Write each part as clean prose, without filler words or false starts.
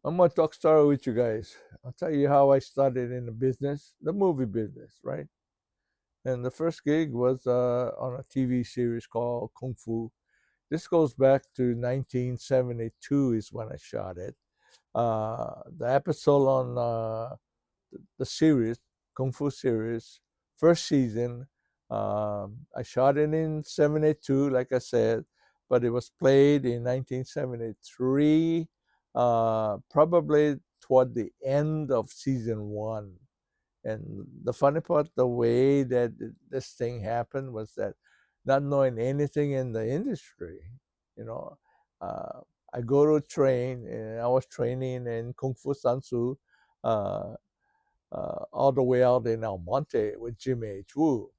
I'm gonna talk story with you guys. I'll tell you how I started in the business, the movie business, right? And the first gig was on a TV series called Kung Fu. This goes back to 1972 is when I shot it. The episode on the series, Kung Fu series, first season. I shot it in 72, like I said, but it was played in 1973, probably toward the end of season one. And the funny part, the way that this thing happened was that not knowing anything in the industry, you know, uh, I go to train, and I was training in Kung Fu Sansu, uh, all the way out in El Monte with Jimmy H. Wu.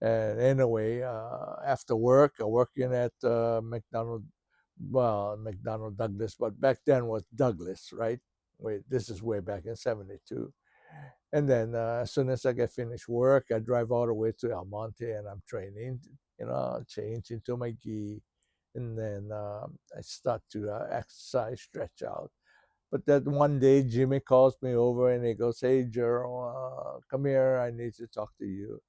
And anyway, after work, I working at McDonald, well, McDonald Douglas, but back then was Douglas, right? Wait, this is way back in 72. And then as soon as I get finished work, I drive all the way to El Monte and I'm training, change into my gi. And then I start to exercise, stretch out. But that one day, Jimmy calls me over and he goes, "Hey, Gerald, come here. I need to talk to you."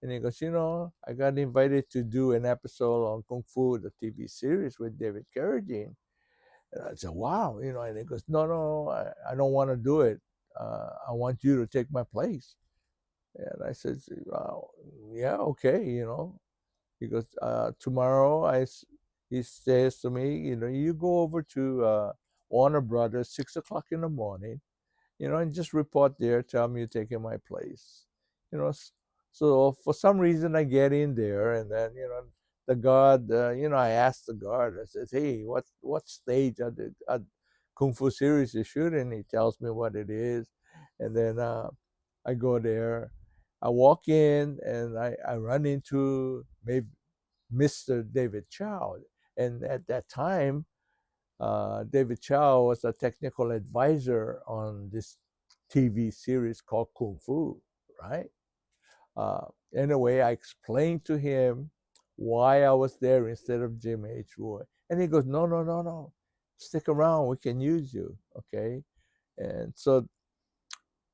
And he goes, "I got invited to do an episode on Kung Fu, the TV series with David Carradine." And I said, "Wow," and he goes, "No, no, I don't want to do it. I want you to take my place." And I said, "Wow, yeah, okay, He goes, "Tomorrow," he says to me, "You go over to Warner Brothers 6 o'clock in the morning, and just report there, tell me you're taking my place." You know, so for some reason I get in there, and then the guard, I asked the guard, I said, "Hey, what stage of the Kung Fu series you shooting?" He tells me what it is, and then I go there, I walk in, and I run into maybe Mr. David Chow, and at that time David Chow was a technical advisor on this TV series called Kung Fu, right? Uh, anyway, I explained to him why I was there instead of Jim H. Roy. And he goes, "No, no, no, no. Stick around. We can use you." Okay. And so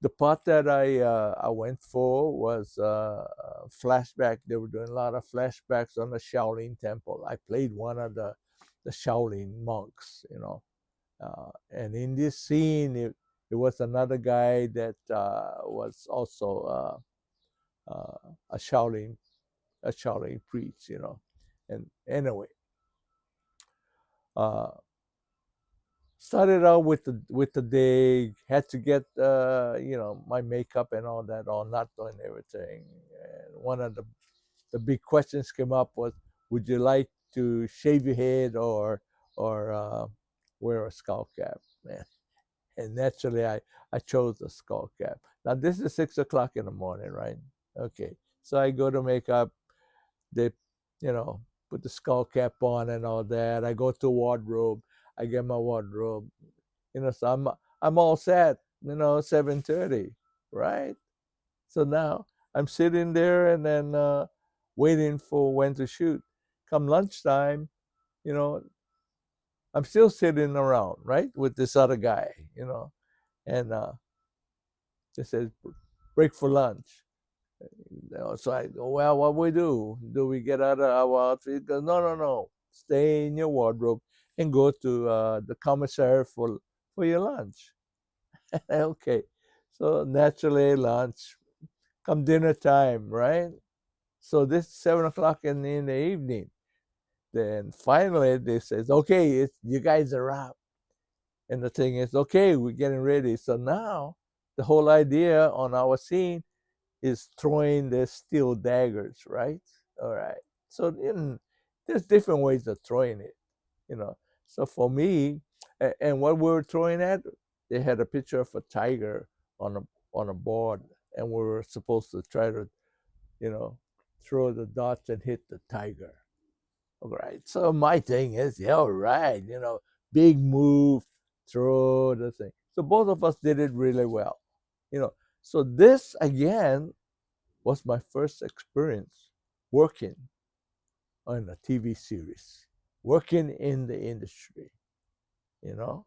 the part that I went for was flashback. They were doing a lot of flashbacks on the Shaolin Temple. I played one of the Shaolin monks, and in this scene, it was another guy that was also a Shaolin priest, And anyway, uh, started out with the day. Had to get my makeup and all that on, not doing everything. And one of the big questions came up was, would you like to shave your head or wear a skull cap? Man, and naturally I chose the skull cap. Now this is 6 o'clock in the morning, right? Okay, so I go to makeup. They, you know, put the skull cap on and all that. I go to wardrobe. I get my wardrobe. So I'm all set. 7:30, right? So now I'm sitting there and then waiting for when to shoot. Come lunchtime, you know, I'm still sitting around, right, with this other guy, and they said, "Break for lunch." So I go, "Well, what we do? Do we get out of our outfit?" He goes, "No, no, no. Stay in your wardrobe and go to the commissary for your lunch." Okay. So naturally, lunch. Come dinner time, right? So this 7 o'clock in the evening. Then finally they says, "Okay, you guys are out." And the thing is, okay, we're getting ready. So now the whole idea on our scene is throwing the steel daggers, right? All right. So there's different ways of throwing it, you know. So for me, and what we were throwing at, they had a picture of a tiger on a on a board, and we were supposed to try to, you know, throw the dots and hit the tiger. All right. So my thing is, yeah, all right, big move, throw the thing. So both of us did it really well, you know. So this again was my first experience working on a TV series, working in the industry, you know.